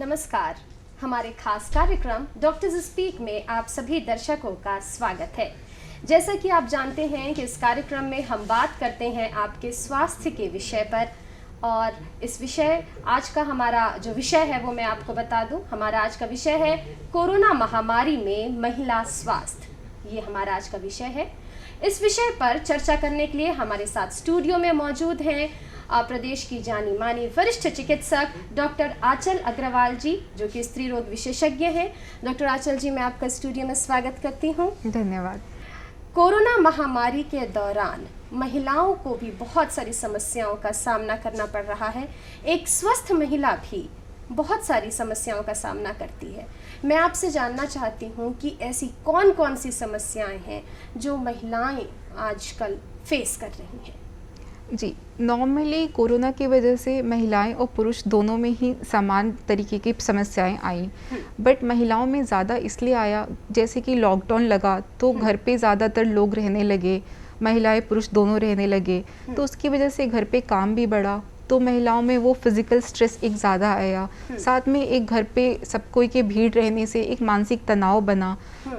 नमस्कार। हमारे खास कार्यक्रम डॉक्टर्स स्पीक में आप सभी दर्शकों का स्वागत है। जैसा कि आप जानते हैं कि इस कार्यक्रम में हम बात करते हैं आपके स्वास्थ्य के विषय पर, और इस विषय आज का हमारा जो विषय है वो मैं आपको बता दूं। हमारा आज का विषय है कोरोना महामारी में महिला स्वास्थ्य। ये हमारा आज का विषय है। इस विषय पर चर्चा करने के लिए हमारे साथ स्टूडियो में मौजूद हैं प्रदेश की जानी मानी वरिष्ठ चिकित्सक डॉक्टर आंचल अग्रवाल जी, जो कि स्त्री रोग विशेषज्ञ हैं। डॉक्टर आंचल जी, मैं आपका स्टूडियो में स्वागत करती हूँ। धन्यवाद। कोरोना महामारी के दौरान महिलाओं को भी बहुत सारी समस्याओं का सामना करना पड़ रहा है। एक स्वस्थ महिला भी बहुत सारी समस्याओं का सामना करती है। मैं आपसे जानना चाहती हूँ कि ऐसी कौन कौन सी समस्याएं हैं जो महिलाएं आजकल फेस कर रही हैं। जी, नॉर्मली कोरोना की वजह से महिलाएं और पुरुष दोनों में ही समान तरीके की समस्याएं आई, बट महिलाओं में ज़्यादा इसलिए आया जैसे कि लॉकडाउन लगा तो घर पे ज़्यादातर लोग रहने लगे, महिलाएं पुरुष दोनों रहने लगे, तो उसकी वजह से घर पे काम भी बढ़ा, तो महिलाओं में वो फिज़िकल स्ट्रेस एक ज़्यादा आया। साथ में एक घर पे सब कोई के भीड़ रहने से एक मानसिक तनाव बना,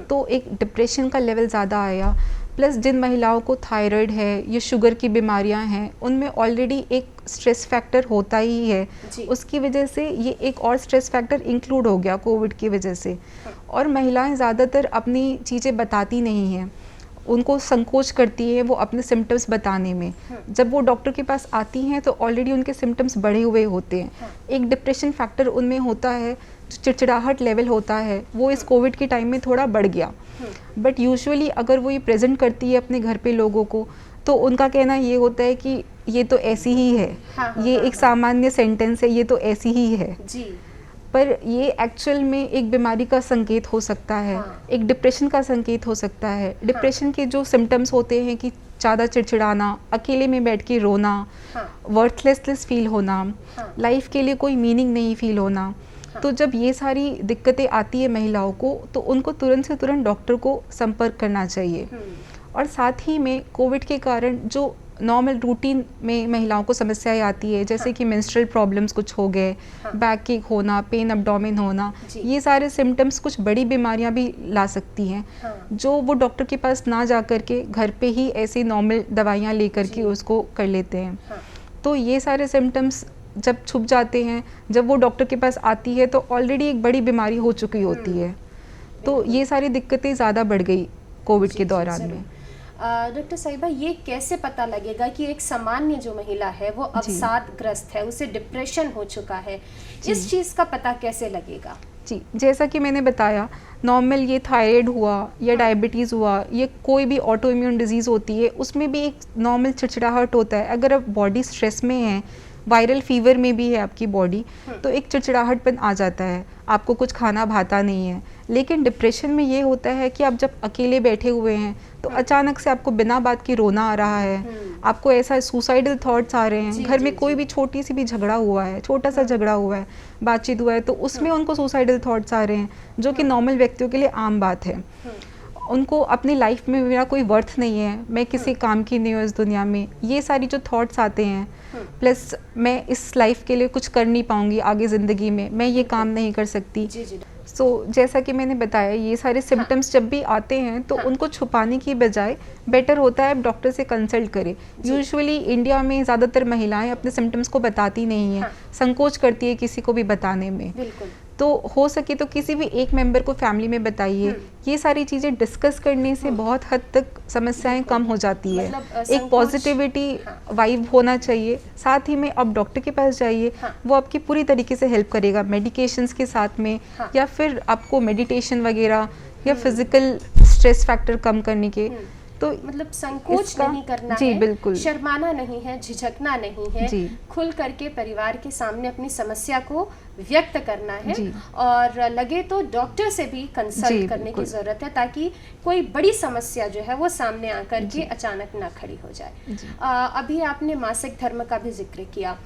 तो एक डिप्रेशन का लेवल ज़्यादा आया। प्लस जिन महिलाओं को थायराइड है या शुगर की बीमारियां हैं, उनमें ऑलरेडी एक स्ट्रेस फैक्टर होता ही है, उसकी वजह से ये एक और स्ट्रेस फैक्टर इंक्लूड हो गया कोविड की वजह से। और महिलाएं ज़्यादातर अपनी चीज़ें बताती नहीं हैं, उनको संकोच करती है वो अपने सिम्टम्स बताने में। जब वो डॉक्टर के पास आती हैं तो ऑलरेडी उनके सिम्टम्स बढ़े हुए होते हैं। एक डिप्रेशन फैक्टर उनमें होता है, जो चिड़चिड़ाहट लेवल होता है वो इस कोविड के टाइम में थोड़ा बढ़ गया। बट यूजुअली अगर वो ये प्रेजेंट करती है अपने घर पे लोगों को, तो उनका कहना ये होता है कि ये तो ऐसी ही है, ये एक सामान्य सेंटेंस है, ये तो ऐसी ही है जी। पर ये एक्चुअल में एक बीमारी का संकेत हो सकता है, एक डिप्रेशन का संकेत हो सकता है। डिप्रेशन के जो सिम्टम्स होते हैं कि ज़्यादा चिड़चिड़ाना, अकेले में बैठ के रोना, वर्थलेसनेस फील होना, लाइफ के लिए कोई मीनिंग नहीं फील होना। तो जब ये सारी दिक्कतें आती है महिलाओं को, तो उनको तुरंत से तुरंत डॉक्टर को संपर्क करना चाहिए। और साथ ही में कोविड के कारण जो नॉर्मल रूटीन में महिलाओं को समस्याएं आती है, जैसे कि मेंस्ट्रुअल प्रॉब्लम्स कुछ हो गए, बैक एक होना, पेन एब्डोमेन होना, ये सारे सिम्टम्स कुछ बड़ी बीमारियां भी ला सकती हैं, जो वो डॉक्टर के पास ना जा कर के घर पे ही ऐसी नॉर्मल दवाइयाँ ले कर के उसको कर लेते हैं। तो ये सारे सिम्टम्स जब छुप जाते हैं, जब वो डॉक्टर के पास आती है तो ऑलरेडी एक बड़ी बीमारी हो चुकी होती है। तो ये सारी दिक्कतें ज़्यादा बढ़ गई कोविड के दौरान में। डॉक्टर साहिबा, ये कैसे पता लगेगा कि एक सामान्य जो महिला है वो अवसादग्रस्त है, उसे डिप्रेशन हो चुका है, इस चीज़ का पता कैसे लगेगा? जी, जैसा कि मैंने बताया, नॉर्मल ये थायराइड हुआ या डायबिटीज़ हुआ, ये कोई भी ऑटो इम्यून डिजीज़ होती है, उसमें भी एक नॉर्मल चिड़चिड़ाहट होता है। अगर अब बॉडी स्ट्रेस में है, वायरल फीवर में भी है आपकी बॉडी, तो एक चिड़चिड़ाहटपन आ जाता है, आपको कुछ खाना भाता नहीं है। लेकिन डिप्रेशन में ये होता है कि आप जब अकेले बैठे हुए हैं तो अचानक से आपको बिना बात की रोना आ रहा है, आपको ऐसा सुसाइडल थॉट्स आ रहे हैं, घर में कोई भी छोटी सी भी झगड़ा हुआ है, छोटा सा झगड़ा हुआ है, बातचीत हुआ है, तो उसमें उनको सुसाइडल थॉट्स आ रहे हैं, जो कि नॉर्मल व्यक्तियों के लिए आम बात है। उनको अपनी लाइफ में मेरा कोई वर्थ नहीं है, मैं किसी काम की नहीं हूँ इस दुनिया में, ये सारी जो थॉट्स आते हैं, प्लस मैं इस लाइफ के लिए कुछ कर नहीं पाऊंगी आगे ज़िंदगी में, मैं ये काम नहीं कर सकती। सो जैसा कि मैंने बताया, ये सारे सिम्टम्स जब भी आते हैं तो उनको छुपाने की बजाय बेटर होता है डॉक्टर से कंसल्ट करें। यूजुअली इंडिया में ज़्यादातर महिलाएं अपने सिम्टम्स को बताती नहीं हैं, संकोच करती है किसी को भी बताने में। तो हो सके तो किसी भी एक मेंबर को फैमिली में बताइए। ये सारी चीज़ें डिस्कस करने से बहुत हद तक समस्याएं कम हो जाती है। एक पॉजिटिविटी वाइब होना चाहिए। साथ ही में आप डॉक्टर के पास जाइए, वो आपकी पूरी तरीके से हेल्प करेगा मेडिकेशंस के साथ में, या फिर आपको मेडिटेशन वगैरह या फिजिकल स्ट्रेस फैक्टर कम करने के। तो मतलब संकोच नहीं करना जी, है, बिल्कुल, शर्माना नहीं है, झिझकना नहीं है, खुल करके परिवार के सामने अपनी समस्या को व्यक्त करना है, और लगे तो डॉक्टर से भी कंसल्ट करने की ज़रूरत है, ताकि कोई बड़ी समस्या जो है वो सामने आकर के अचानक ना खड़ी हो जाए। अभी आपने मासिक धर्म का भी जिक्र किया।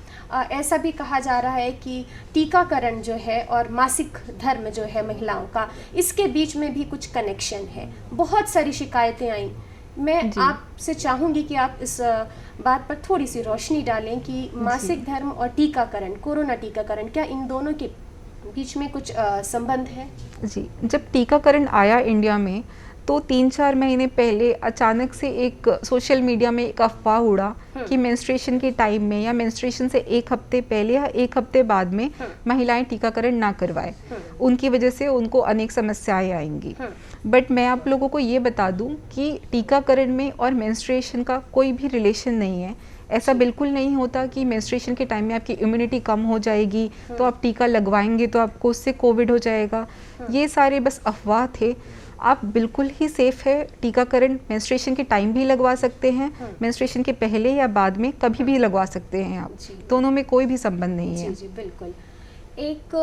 ऐसा भी कहा जा रहा है कि टीकाकरण जो है और मासिक धर्म जो है महिलाओं का, इसके बीच में भी कुछ कनेक्शन है। बहुत सारी शिकायतें आई। मैं आपसे चाहूँगी कि आप इस बात पर थोड़ी सी रोशनी डालें कि मासिक धर्म और टीकाकरण, कोरोना टीकाकरण, क्या इन दोनों के बीच में कुछ संबंध है? जी, जब टीकाकरण आया इंडिया में तो 3-4 महीने पहले अचानक से एक सोशल मीडिया में एक अफवाह उड़ा कि मेंस्ट्रुएशन के टाइम में या मेंस्ट्रुएशन से 1 हफ्ते पहले या 1 हफ्ते बाद में महिलाएं टीकाकरण ना करवाएं, उनकी वजह से उनको अनेक समस्याएं आएंगी। बट मैं आप लोगों को ये बता दूं कि टीकाकरण में और मेंस्ट्रुएशन का कोई भी रिलेशन नहीं है। ऐसा बिल्कुल नहीं होता कि मेंस्ट्रुएशन के टाइम में आपकी इम्यूनिटी कम हो जाएगी तो आप टीका लगवाएंगे तो आपको उससे कोविड हो जाएगा। ये सारे बस अफवाह थे। आप बिल्कुल ही सेफ है। टीकाकरण मेंस्ट्रुएशन के टाइम भी लगवा सकते हैं, मेंस्ट्रुएशन के पहले या बाद में कभी भी लगवा सकते हैं आप। दोनों में कोई भी संबंध नहीं है। जी बिल्कुल। एक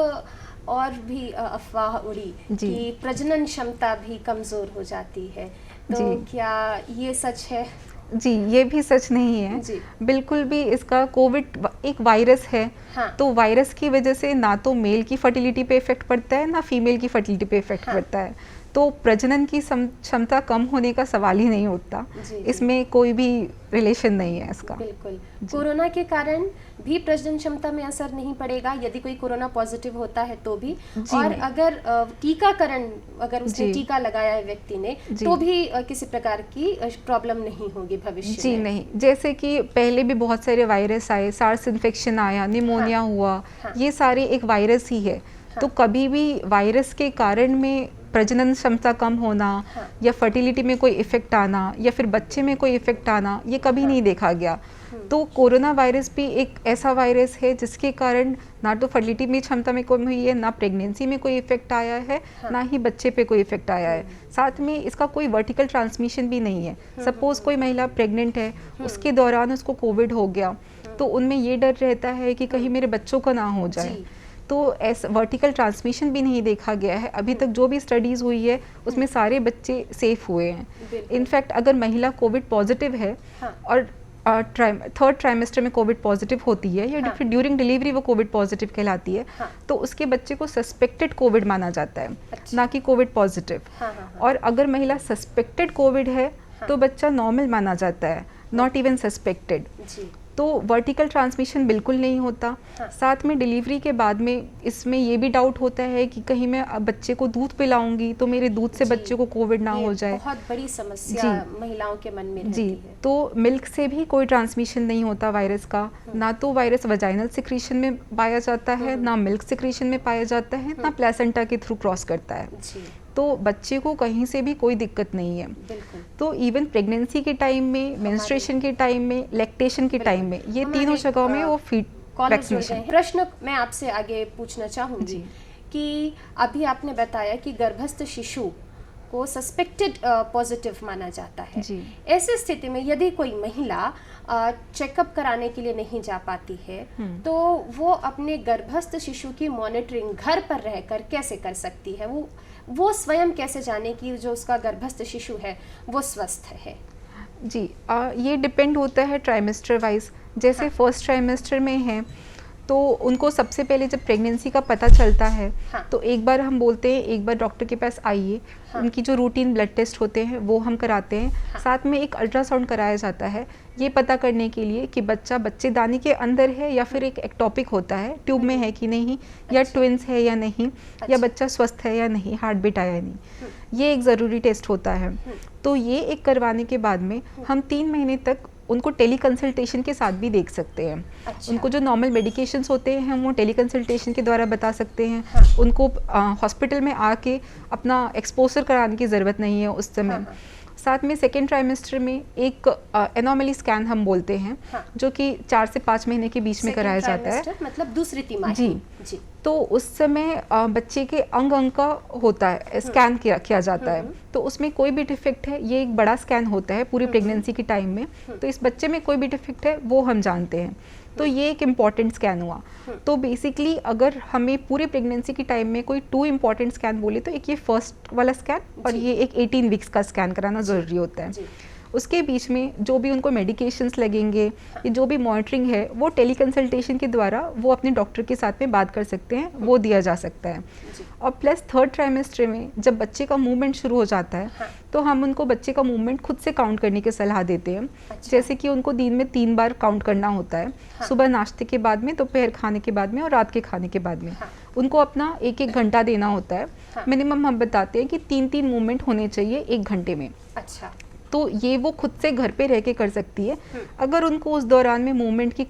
और भी अफवाह उड़ी कि प्रजनन क्षमता भी कमजोर हो जाती है, तो क्या ये सच है? जी, ये भी सच नहीं है जी। बिल्कुल भी। इसका कोविड एक वायरस है। हाँ। तो वायरस की वजह से ना तो मेल की फर्टिलिटी पे इफेक्ट पड़ता है ना फीमेल की फर्टिलिटी पे इफेक्ट पड़ता है। तो प्रजनन की क्षमता कम होने का सवाल ही नहीं उठता। इसमें कोई भी रिलेशन नहीं है इसका। बिल्कुल। कोरोना के कारण भी प्रजनन क्षमता में असर नहीं पड़ेगा यदि कोई कोरोना पॉजिटिव होता है तो भी, और अगर टीकाकरण अगर उसने टीका लगाया है व्यक्ति ने तो भी किसी प्रकार की प्रॉब्लम नहीं होगी भविष्य जी में। नहीं, जैसे कि पहले भी बहुत सारे वायरस आए, सार्स इन्फेक्शन आया, निमोनिया हुआ, ये सारे एक वायरस ही है। तो कभी भी वायरस के कारण में प्रजनन क्षमता कम होना या फर्टिलिटी में कोई इफेक्ट आना या फिर बच्चे में कोई इफेक्ट आना, ये कभी नहीं देखा गया। तो कोरोना वायरस भी एक ऐसा वायरस है जिसके कारण ना तो फर्टिलिटी में क्षमता में कमी हुई है, ना प्रेगनेंसी में कोई इफेक्ट आया है, ना ही बच्चे पे कोई इफेक्ट आया है। साथ में इसका कोई वर्टिकल ट्रांसमिशन भी नहीं है। सपोज कोई महिला प्रेग्नेंट है, उसके दौरान उसको कोविड हो गया तो उनमें ये डर रहता है कि कहीं मेरे बच्चों को ना हो जाए। तो ऐसा वर्टिकल ट्रांसमिशन भी नहीं देखा गया है अभी तक। जो भी स्टडीज़ हुई है उसमें सारे बच्चे सेफ हुए हैं। इनफैक्ट अगर महिला कोविड पॉजिटिव है और थर्ड ट्राइमेस्टर में कोविड पॉजिटिव होती है या फिर ड्यूरिंग डिलीवरी वो कोविड पॉजिटिव कहलाती है, तो उसके बच्चे को सस्पेक्टेड कोविड माना जाता है, ना कि कोविड पॉजिटिव। और अगर महिला सस्पेक्टेड कोविड है तो बच्चा नॉर्मल माना जाता है, नॉट इवन सस्पेक्टेड। तो वर्टिकल ट्रांसमिशन बिल्कुल नहीं होता। साथ में डिलीवरी के बाद में इसमें ये भी डाउट होता है कि कहीं मैं बच्चे को दूध पिलाऊंगी तो मेरे दूध से बच्चे को कोविड ना हो जाए। बहुत बड़ी समस्या महिलाओं के मन में रहती है। तो मिल्क से भी कोई ट्रांसमिशन नहीं होता वायरस का। ना तो वायरस वजाइनल सिक्रीशन में पाया जाता है, ना मिल्क सिक्रीशन में पाया जाता है, ना प्लेसेंटा के थ्रू क्रॉस करता है। तो बच्चे को कहीं से भी कोई दिक्कत नहीं है। तो इवन प्रेगनेंसी के टाइम में, मेंस्ट्रुएशन के टाइम में, लैक्टेशन के टाइम में, ये तीनों जगहों में वो वैक्सीनेशन। प्रश्न मैं आपसे आगे पूछना चाहूंगी कि अभी आपने बताया कि गर्भस्थ शिशु को सस्पेक्टेड पॉजिटिव माना जाता है। ऐसी स्थिति में यदि कोई महिला चेकअप कराने के लिए नहीं जा पाती है तो वो अपने गर्भस्थ शिशु की मॉनिटरिंग घर पर रहकर कैसे कर सकती है? वो स्वयं कैसे जाने कि जो उसका गर्भस्थ शिशु है वो स्वस्थ है? जी, ये डिपेंड होता है ट्राइमेस्टर वाइज। जैसे फर्स्ट ट्राइमेस्टर में है तो उनको सबसे पहले जब प्रेगनेंसी का पता चलता है तो एक बार हम बोलते हैं एक बार डॉक्टर के पास आइए। उनकी जो रूटीन ब्लड टेस्ट होते हैं वो हम कराते हैं। साथ में एक अल्ट्रासाउंड कराया जाता है ये पता करने के लिए कि बच्चा बच्चेदानी के अंदर है या फिर एक एक्टोपिक होता है, ट्यूब में है कि नहीं, या ट्विंस है या नहीं, या बच्चा स्वस्थ है या नहीं, हार्ट बीट आया या नहीं। ये एक ज़रूरी टेस्ट होता है। तो ये एक करवाने के बाद में हम 3 महीने तक उनको टेली कंसल्टेशन के साथ भी देख सकते हैं। उनको जो नॉर्मल मेडिकेशंस होते हैं हम वो टेली कंसल्टेशन के द्वारा बता सकते हैं। उनको हॉस्पिटल में आके अपना एक्सपोजर कराने की ज़रूरत नहीं है उस समय। साथ में सेकेंड ट्राइमेस्टर में एक एनोमली स्कैन हम बोलते हैं जो कि 4 से 5 महीने के बीच में कराया जाता है, मतलब दूसरी तिमाही। जी। तो उस समय बच्चे के अंग अंग का होता है, स्कैन किया जाता है। तो उसमें कोई भी डिफेक्ट है, ये एक बड़ा स्कैन होता है पूरी प्रेगनेंसी के टाइम में, तो इस बच्चे में कोई भी डिफेक्ट है वो हम जानते हैं। तो ये एक इम्पॉर्टेंट स्कैन हुआ। तो बेसिकली अगर हमें पूरे प्रेगनेंसी के टाइम में कोई 2 इम्पॉर्टेंट स्कैन बोले तो एक ये फर्स्ट वाला स्कैन और ये एक 18 वीक्स का स्कैन कराना ज़रूरी होता है। उसके बीच में जो भी उनको मेडिकेशंस लगेंगे या जो भी मॉनिटरिंग है वो टेली कंसल्टेशन के द्वारा वो अपने डॉक्टर के साथ में बात कर सकते हैं, वो दिया जा सकता है। और प्लस थर्ड ट्राइमेस्टर में जब बच्चे का मूवमेंट शुरू हो जाता है तो हम उनको बच्चे का मूवमेंट खुद से काउंट करने की सलाह देते हैं। जैसे कि उनको दिन में 3 बार काउंट करना होता है, सुबह नाश्ते के बाद में, दोपहर खाने के बाद में और रात के खाने के बाद में। उनको अपना 1-1 घंटा देना होता है। हाँ। मिनिमम हम बताते हैं कि 3-3 मूवमेंट होने चाहिए 1 घंटे में। अच्छा। तो ये वो खुद से घर पे रह के कर सकती है। अगर उनको उस दौरान में मूवमेंट की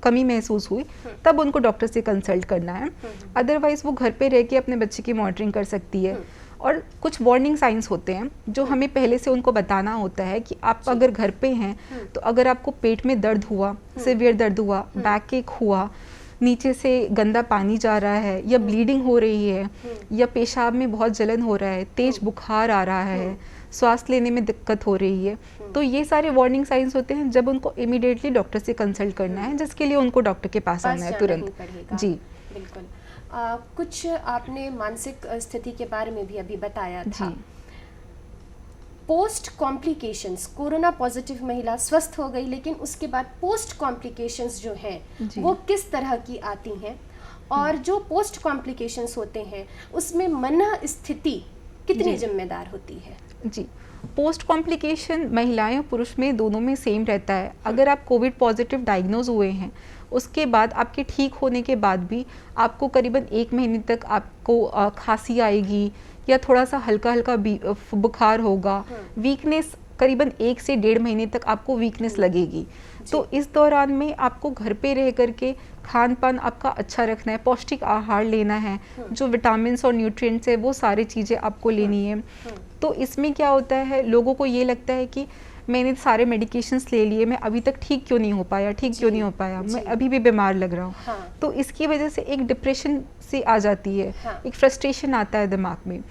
कमी महसूस हुई तब उनको डॉक्टर से कंसल्ट करना है। अदरवाइज वो घर पे रह के अपने बच्चे की मॉनिटरिंग कर सकती है। और कुछ वार्निंग साइंस होते हैं जो हमें पहले से उनको बताना होता है कि आप अगर घर पे हैं तो अगर आपको पेट में दर्द हुआ, सिवियर दर्द हुआ, बैक एक हुआ, नीचे से गंदा पानी जा रहा है या ब्लीडिंग हो रही है या पेशाब में बहुत जलन हो रहा है, तेज बुखार आ रहा है, सांस लेने में दिक्कत हो रही है, तो ये सारे वार्निंग साइंस होते हैं जब उनको इमीडिएटली डॉक्टर से कंसल्ट करना है, जिसके लिए उनको डॉक्टर के पास आना है तुरंत। जी बिल्कुल। कुछ आपने मानसिक स्थिति के बारे में भी अभी बताया था। पोस्ट कॉम्प्लिकेशंस, कोरोना पॉजिटिव महिला स्वस्थ हो गई लेकिन उसके बाद पोस्ट कॉम्प्लिकेशंस जो हैं वो किस तरह की आती हैं, और जो पोस्ट कॉम्प्लिकेशंस होते हैं उसमें मन स्थिति कितनी जिम्मेदार होती है? जी, पोस्ट कॉम्प्लिकेशन महिलाएं और पुरुष में दोनों में सेम रहता है। अगर आप कोविड पॉजिटिव डायग्नोज हुए हैं उसके बाद आपके ठीक होने के बाद भी आपको करीबन 1 महीने तक आपको खांसी आएगी या थोड़ा सा हल्का हल्का बुखार होगा, वीकनेस करीबन 1 से 1.5 महीने तक आपको वीकनेस लगेगी। तो इस दौरान में आपको घर पे रह करके खान पान आपका अच्छा रखना है, पौष्टिक आहार लेना है, जो विटामिन्स और न्यूट्रिएंट्स है वो सारी चीज़ें आपको लेनी है। तो इसमें क्या होता है, लोगों को ये लगता है कि मैंने सारे मेडिकेशंस ले लिए, मैं अभी तक ठीक क्यों नहीं हो पाया, मैं अभी भी बीमार लग रहा हूँ। तो इसकी वजह से एक डिप्रेशन सी आ जाती है, एक फ्रस्ट्रेशन आता है दिमाग में।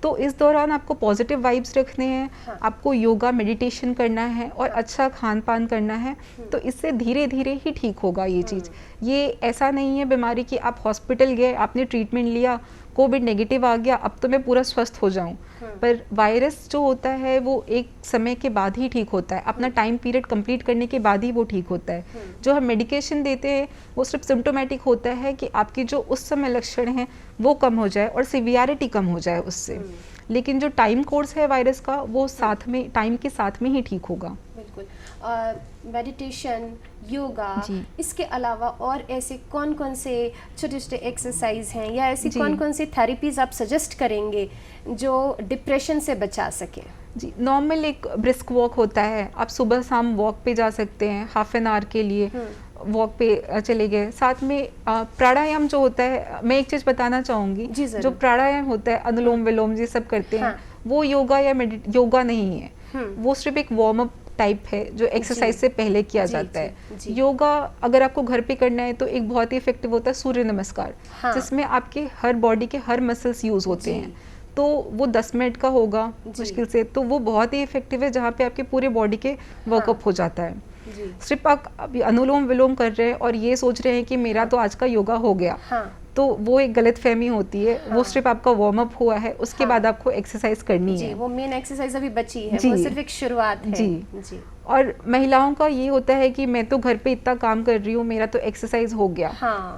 तो इस दौरान आपको पॉजिटिव वाइब्स रखने हैं, आपको योगा मेडिटेशन करना है और अच्छा खान पान करना है। तो इससे धीरे धीरे ही ठीक होगा ये चीज़। ये ऐसा नहीं है बीमारी कि आप हॉस्पिटल गए, आपने ट्रीटमेंट लिया, कोविड नेगेटिव आ गया, अब तो मैं पूरा स्वस्थ हो जाऊं। पर वायरस जो होता है वो एक समय के बाद ही ठीक होता है, अपना टाइम पीरियड कंप्लीट करने के बाद ही वो ठीक होता है। जो हम मेडिकेशन देते हैं वो सिर्फ सिम्टोमेटिक होता है कि आपकी जो उस समय लक्षण हैं वो कम हो जाए और सिवियरिटी कम हो जाए उससे, लेकिन जो टाइम कोर्स है वायरस का वो साथ में टाइम के साथ में ही ठीक होगा। बिल्कुल। मेडिटेशन, योगा, इसके अलावा और ऐसे कौन कौन से छोटे छोटे एक्सरसाइज हैं या ऐसी कौन कौन सी थेरेपीज आप सजेस्ट करेंगे जो डिप्रेशन से बचा सके? जी, नॉर्मल एक ब्रिस्क वॉक होता है, आप सुबह शाम वॉक पे जा सकते हैं, हाफ एन आवर के लिए वॉक पे चले गए। साथ में प्राणायाम जो होता है, मैं एक चीज़ बताना चाहूँगी, जो प्राणायाम होता है अनुलोम विलोम ये सब करते हैं, वो योगा या योगा नहीं है, वो सिर्फ एक वार्म अप टाइप है जो एक्सरसाइज से पहले किया जाता है। योगा अगर आपको घर पे करना है तो एक बहुत ही इफेक्टिव होता है सूर्य नमस्कार, जिसमें आपके हर बॉडी के हर मसल्स यूज होते हैं। तो वो 10 मिनट का होगा मुश्किल से, तो वो बहुत ही इफेक्टिव है जहाँ पे आपके पूरे बॉडी के वर्कअप हो जाता है। सिर्फ आप अभी अनुलोम विलोम कर रहे हैं और ये सोच रहे हैं कि मेरा तो आज का योगा हो गया, तो वो एक गलत फहमी होती है। वो सिर्फ आपका वार्म अप हुआ है, उसके बाद आपको एक्सरसाइज करनी है। वो मेन एक्सरसाइज अभी बची है, वो सिर्फ एक शुरुआत है। जी। और महिलाओं का ये होता है कि मैं तो घर पे इतना काम कर रही हूँ, मेरा तो एक्सरसाइज हो गया।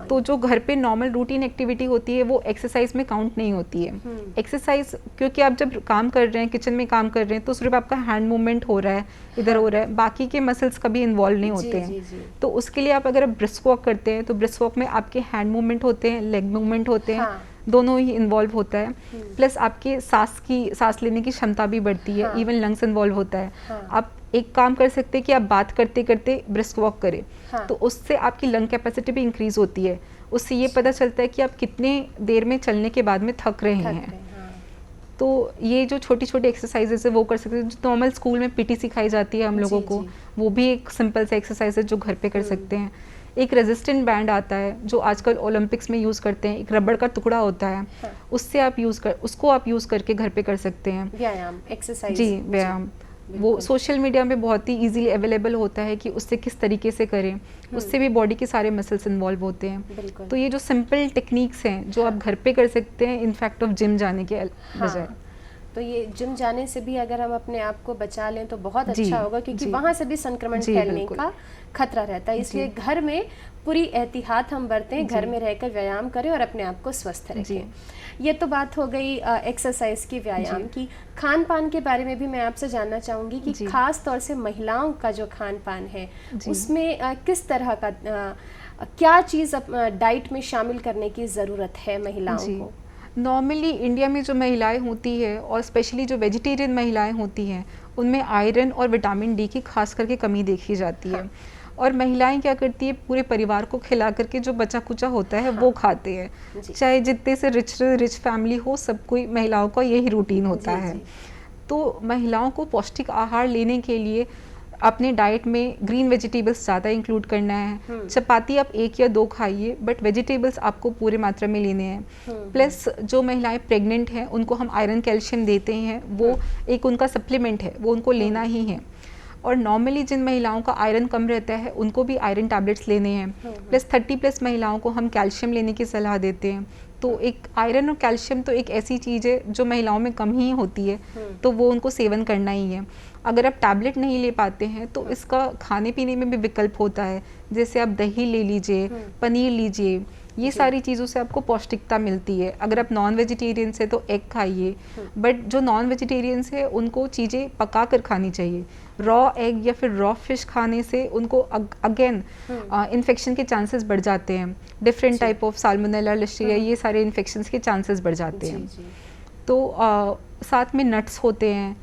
तो जो घर पे नॉर्मल रूटीन एक्टिविटी होती है वो एक्सरसाइज में काउंट नहीं होती है। एक्सरसाइज क्योंकि आप जब काम कर रहे हैं, किचन में काम कर रहे हैं, तो सिर्फ आपका हैंड मूवमेंट हो रहा है, इधर हो रहा है, बाकी के मसल्स कभी इन्वॉल्व नहीं होते हैं। तो उसके लिए आप अगर ब्रिस्क वॉक करते हैं तो ब्रिस्क वॉक में आपके हैंड मूवमेंट होते हैं, लेग मूवमेंट होते हैं, दोनों ही इन्वॉल्व होता है। प्लस आपके सांस लेने की क्षमता भी बढ़ती है, इवन लंग्स इन्वॉल्व होता है। आप एक काम कर सकते हैं कि आप बात करते करते ब्रिस्क वॉक करें, तो उससे आपकी लंग कैपेसिटी भी इंक्रीज होती है। उससे ये पता चलता है कि आप कितने देर में चलने के बाद में थक रहे हैं। तो ये जो छोटी छोटी एक्सरसाइजेज है वो कर सकते हैं। जो नॉर्मल स्कूल में पीटी सिखाई जाती है हम लोगों को, वो भी एक सिंपल सा एक्सरसाइज है जो घर पे कर सकते हैं। एक रेजिस्टेंट बैंड आता है जो आजकल ओलंपिक्स में यूज़ करते हैं, एक रबड़ का टुकड़ा होता है, उससे आप उसको आप यूज़ करके घर पे कर सकते हैं। व्यायाम, एक्सरसाइज। जी, व्यायाम। वो सोशल मीडिया में बहुत ही इजीली अवेलेबल होता है कि उससे किस तरीके से करें, उससे भी बॉडी के सारे मसल्स इन्वॉल्व होते हैं। तो ये जो सिंपल टेक्निक्स हैं जो आप घर पे कर सकते हैं इनफैक्ट ऑफ जिम जाने के बजाय। तो ये जिम जाने से भी अगर हम अपने आप को बचा लें तो बहुत जी, अच्छा होगा, क्योंकि जी। वहाँ से भी संक्रमण जी, फैलने बिल्कुल। का खतरा रहता है। इसलिए जी। घर में पूरी एहतियात हम बरतें, घर जी। में रहकर व्यायाम करें और अपने आप को स्वस्थ जी। रखें। ये तो बात हो गई एक्सरसाइज की, व्यायाम जी। की। खान पान के बारे में भी मैं आपसे जानना चाहूँगी कि जी। खास तौर से महिलाओं का जो खान पान है जी। उसमें किस तरह का क्या चीज़ डाइट में शामिल करने की ज़रूरत है महिलाओं जी। को? नॉर्मली इंडिया में जो महिलाएं होती है और स्पेशली जो वेजिटेरियन महिलाएं होती हैं, उनमें आयरन और विटामिन डी की खास करके कमी देखी जाती है। और महिलाएं क्या करती है, पूरे परिवार को खिला करके जो बचा कुचा होता है वो खाते हैं। जी। चाहे जितने से रिच फैमिली हो, सब कोई महिलाओं का यही रूटीन होता जी, है। जी। तो महिलाओं को पौष्टिक आहार लेने के लिए अपने डाइट में ग्रीन वेजिटेबल्स ज़्यादा इंक्लूड करना है। चपाती आप 1 या 2 खाइए, बट वेजिटेबल्स आपको पूरी मात्रा में लेने हैं। प्लस जो महिलाएं प्रेग्नेंट हैं उनको हम आयरन कैल्शियम देते हैं, वो एक उनका सप्लीमेंट है, वो उनको लेना ही है। और नॉर्मली जिन महिलाओं का आयरन कम रहता है उनको भी आयरन टैबलेट्स लेने हैं। प्लस 30+ महिलाओं को हम कैल्शियम लेने की सलाह देते हैं। तो एक आयरन और कैल्शियम तो एक ऐसी चीज़ है जो महिलाओं में कम ही होती है, तो वो उनको सेवन करना ही है। अगर आप टैबलेट नहीं ले पाते हैं तो इसका खाने पीने में भी विकल्प होता है, जैसे आप दही ले लीजिए, पनीर लीजिए, ये सारी चीज़ों से आपको पौष्टिकता मिलती है। अगर आप नॉन वेजिटेरियंस है तो एग खाइए, बट जो नॉन वेजिटेरियंस है उनको चीज़ें पका कर खानी चाहिए। रॉ एग या फिर रॉ फिश खाने से उनको अगेन इन्फेक्शन के चांसेस बढ़ जाते हैं। Different type of salmonella, Listeria, ये सारे इन्फेक्शंस के चांसेस बढ़ जाते हैं। तो साथ में नट्स होते हैं,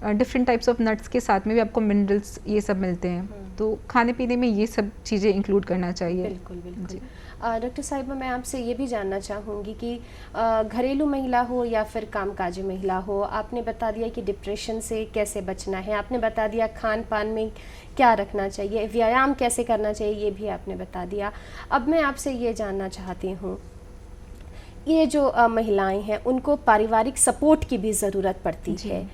डिफरेंट टाइप्स ऑफ नट्स के साथ में भी आपको मिनरल्स ये सब मिलते हैं। तो खाने पीने में ये सब चीज़ें इंक्लूड करना चाहिए। बिल्कुल बिल्कुल। डॉक्टर साहिबा, मैं आपसे ये भी जानना चाहूँगी कि घरेलू महिला हो या फिर कामकाजी महिला हो, आपने बता दिया कि डिप्रेशन से कैसे बचना है, आपने बता दिया खान पान में क्या रखना चाहिए, व्यायाम कैसे करना चाहिए, ये भी आपने बता दिया। अब मैं आपसे ये जानना चाहती हूँ, ये जो महिलाएं हैं उनको पारिवारिक सपोर्ट की भी ज़रूरत पड़ती है।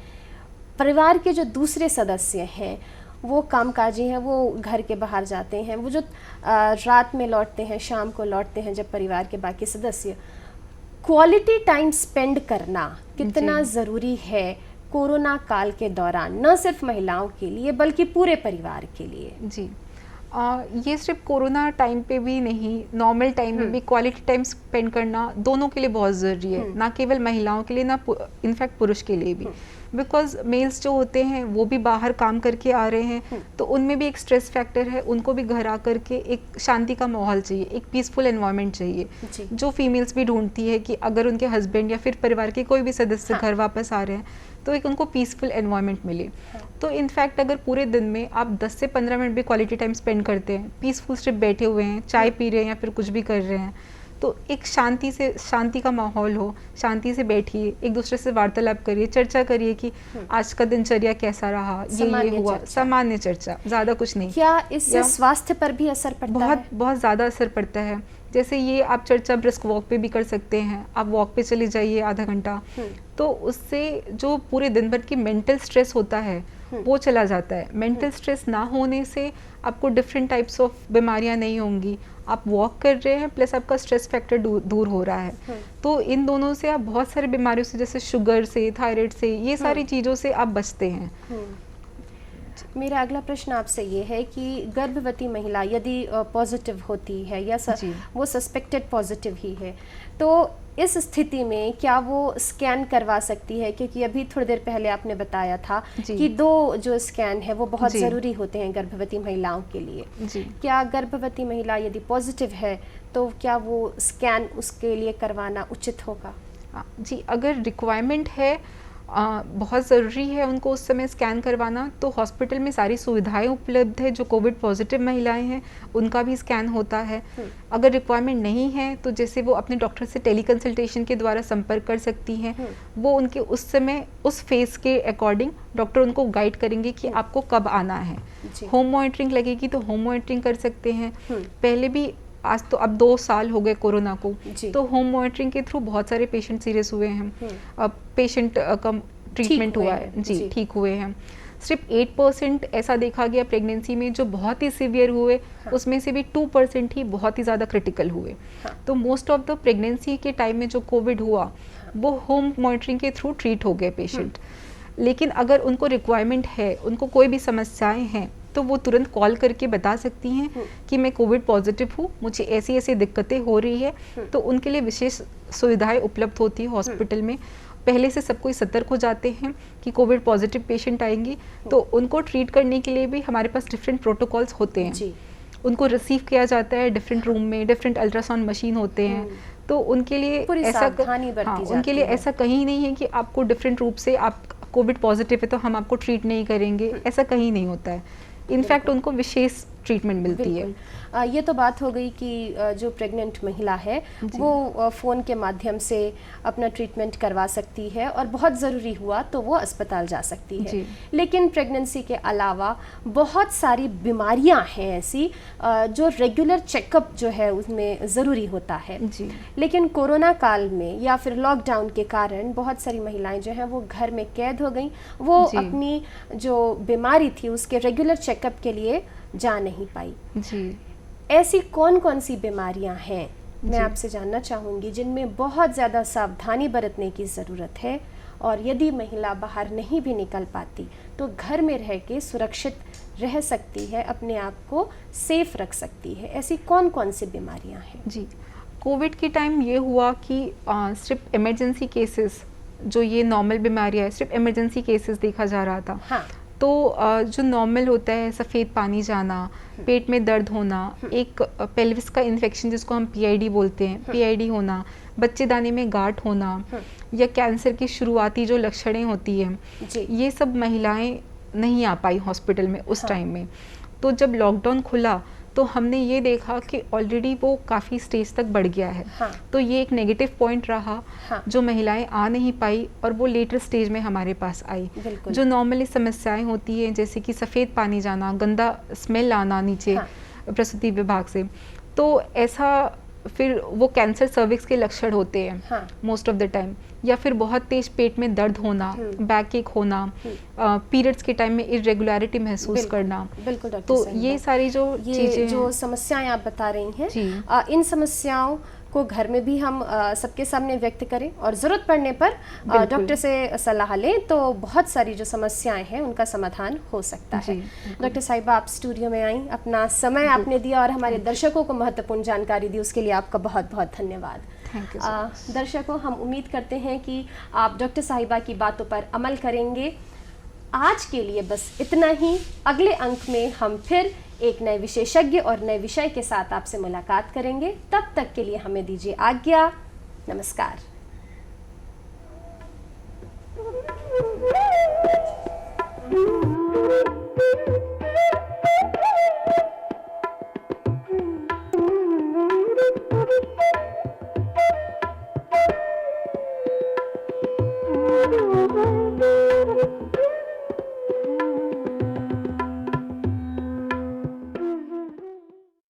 परिवार के जो दूसरे सदस्य हैं वो कामकाजी हैं, वो घर के बाहर जाते हैं, वो जो रात में लौटते हैं, शाम को लौटते हैं, जब परिवार के बाकी सदस्य, क्वालिटी टाइम स्पेंड करना कितना ज़रूरी है कोरोना काल के दौरान, न सिर्फ महिलाओं के लिए बल्कि पूरे परिवार के लिए? जी। ये सिर्फ कोरोना टाइम पे भी नहीं, नॉर्मल टाइम में भी क्वालिटी टाइम स्पेंड करना दोनों के लिए बहुत ज़रूरी है, ना केवल महिलाओं के लिए, ना इनफैक्ट पुरुष के लिए भी। बिकॉज मेल्स जो होते हैं वो भी बाहर काम करके आ रहे हैं, तो उनमें भी एक स्ट्रेस फैक्टर है, उनको भी घर आकर के एक शांति का माहौल चाहिए, एक पीसफुल एनवायरनमेंट चाहिए, जो फीमेल्स भी ढूंढती है कि अगर उनके हस्बैंड या फिर परिवार के कोई भी सदस्य घर वापस आ रहे हैं तो एक उनको पीसफुल एनवायरनमेंट मिले। तो इनफैक्ट अगर पूरे दिन में आप 10 से 15 मिनट भी क्वालिटी टाइम स्पेंड करते हैं, पीसफुल सिर्फ बैठे हुए हैं, चाय पी रहे हैं या फिर कुछ भी कर रहे हैं, तो एक शांति का माहौल हो, शांति से बैठिए, एक दूसरे से वार्तालाप करिए, चर्चा करिए कि आज का दिनचर्या कैसा रहा, ये हुआ, सामान्य चर्चा, ज़्यादा कुछ नहीं। क्या इससे स्वास्थ्य पर भी असर पड़ता है? बहुत ज़्यादा असर पड़ता है। जैसे ये आप चर्चा ब्रिस्क वॉक पे भी कर सकते हैं, आप वॉक पे चले जाइए आधा घंटा, तो उससे जो पूरे दिन भर की मेंटल स्ट्रेस होता है वो चला जाता है। मेंटल स्ट्रेस ना होने से आपको डिफरेंट टाइप्स ऑफ बीमारियां नहीं होंगी, आप वॉक कर रहे हैं प्लस आपका स्ट्रेस फैक्टर दूर हो रहा है। तो इन दोनों से आप बहुत सारी बीमारियों से, जैसे शुगर से, थायराइड से, ये सारी चीज़ों से आप बचते हैं। मेरा अगला प्रश्न आपसे ये है कि गर्भवती महिला यदि पॉजिटिव होती है या वो सस्पेक्टेड पॉजिटिव ही है, तो इस स्थिति में क्या वो स्कैन करवा सकती है? क्योंकि अभी थोड़ी देर पहले आपने बताया था कि 2 जो स्कैन है वो बहुत ज़रूरी होते हैं गर्भवती महिलाओं के लिए। क्या गर्भवती महिला यदि पॉजिटिव है तो क्या वो स्कैन उसके लिए करवाना उचित होगा? जी, अगर रिक्वायरमेंट है, बहुत ज़रूरी है उनको उस समय स्कैन करवाना, तो हॉस्पिटल में सारी सुविधाएं उपलब्ध है। जो कोविड पॉजिटिव महिलाएं हैं उनका भी स्कैन होता है। अगर रिक्वायरमेंट नहीं है तो जैसे वो अपने डॉक्टर से टेली कंसल्टेशन के द्वारा संपर्क कर सकती हैं। वो उनके उस समय उस फेज़ के अकॉर्डिंग डॉक्टर उनको गाइड करेंगे कि आपको कब आना है। होम मॉनिटरिंग लगेगी तो होम मॉनिटरिंग कर सकते हैं। पहले भी, आज तो अब 2 साल हो गए कोरोना को, तो होम मॉनिटरिंग के थ्रू बहुत सारे पेशेंट सीरियस हुए हैं, अब पेशेंट का ट्रीटमेंट हुआ है, ठीक हुए हैं। सिर्फ 8% ऐसा देखा गया प्रेगनेंसी में जो बहुत ही सीवियर हुए, उसमें से भी 2% ही बहुत ही ज़्यादा क्रिटिकल हुए। तो मोस्ट ऑफ द प्रेगनेंसी के टाइम में जो कोविड हुआ वो होम मॉनिटरिंग के थ्रू ट्रीट हो गए पेशेंट। लेकिन अगर उनको रिक्वायरमेंट है, उनको कोई भी समस्याएं हैं, तो वो तुरंत कॉल करके बता सकती हैं कि मैं कोविड पॉजिटिव हूँ, मुझे ऐसी ऐसी दिक्कतें हो रही है। तो उनके लिए विशेष सुविधाएं उपलब्ध होती है हॉस्पिटल में। पहले से सब कोई सतर्क हो जाते हैं कि कोविड पॉजिटिव पेशेंट आएंगी, तो उनको ट्रीट करने के लिए भी हमारे पास डिफरेंट प्रोटोकॉल्स होते हैं। उनको रिसीव किया जाता है डिफरेंट रूम में, डिफरेंट अल्ट्रासाउंड मशीन होते हैं। तो उनके लिए उनके लिए ऐसा कहीं नहीं है कि आपको डिफरेंट रूप से आप कोविड पॉजिटिव है तो हम आपको ट्रीट नहीं करेंगे, ऐसा कहीं नहीं होता है। इनफैक्ट उनको विशेष ट्रीटमेंट मिलती है। ये तो बात हो गई कि जो प्रेग्नेंट महिला है वो फ़ोन के माध्यम से अपना ट्रीटमेंट करवा सकती है और बहुत ज़रूरी हुआ तो वो अस्पताल जा सकती है। लेकिन प्रेगनेंसी के अलावा बहुत सारी बीमारियां हैं ऐसी जो रेगुलर चेकअप जो है उसमें ज़रूरी होता है। लेकिन कोरोना काल में या फिर लॉकडाउन के कारण बहुत सारी महिलाएं जो हैं वो घर में कैद हो गई, वो अपनी जो बीमारी थी उसके रेगुलर चेकअप के लिए जा नहीं पाई। ऐसी कौन कौन सी बीमारियां हैं, मैं आपसे जानना चाहूँगी, जिनमें बहुत ज़्यादा सावधानी बरतने की ज़रूरत है, और यदि महिला बाहर नहीं भी निकल पाती तो घर में रह के सुरक्षित रह सकती है, अपने आप को सेफ रख सकती है। ऐसी कौन कौन सी बीमारियां हैं? जी, कोविड के टाइम ये हुआ कि सिर्फ इमरजेंसी केसेस, जो ये नॉर्मल बीमारियां है, सिर्फ इमरजेंसी केसेस देखा जा रहा था। तो जो नॉर्मल होता है, सफ़ेद पानी जाना, पेट में दर्द होना, एक पेल्विस का इन्फेक्शन जिसको हम PID बोलते हैं, PID होना, बच्चेदानी में गांठ होना, या कैंसर की शुरुआती जो लक्षणें होती हैं, ये सब महिलाएं नहीं आ पाई हॉस्पिटल में उस टाइम में। तो जब लॉकडाउन खुला तो हमने ये देखा कि ऑलरेडी वो काफ़ी स्टेज तक बढ़ गया है। तो ये एक नेगेटिव पॉइंट रहा, जो महिलाएं आ नहीं पाई और वो लेटर स्टेज में हमारे पास आई। जो नॉर्मली समस्याएं होती हैं जैसे कि सफ़ेद पानी जाना, गंदा स्मेल आना नीचे प्रसूति विभाग से, तो ऐसा फिर वो कैंसर सर्विक्स के लक्षण होते हैं मोस्ट ऑफ द टाइम, या फिर बहुत तेज पेट में दर्द होना, बैक एक होना, पीरियड्स के टाइम में इरेगुलरिटी महसूस करना। बिल्कुल डॉक्टर, तो ये सारी जो चीजें, जो समस्याएं आप बता रही हैं, इन समस्याओं को घर में भी हम सबके सामने व्यक्त करें और ज़रूरत पड़ने पर डॉक्टर से सलाह लें तो बहुत सारी जो समस्याएं हैं उनका समाधान हो सकता है। डॉक्टर साहिबा, आप स्टूडियो में आई, अपना समय आपने दिया और हमारे दर्शकों को महत्वपूर्ण जानकारी दी, उसके लिए आपका बहुत बहुत धन्यवाद। दर्शकों, हम उम्मीद करते हैं कि आप डॉक्टर साहिबा की बातों पर अमल करेंगे। आज के लिए बस इतना ही। अगले अंक में हम फिर एक नए विशेषज्ञ और नए विषय के साथ आपसे मुलाकात करेंगे। तब तक के लिए हमें दीजिए आज्ञा। नमस्कार।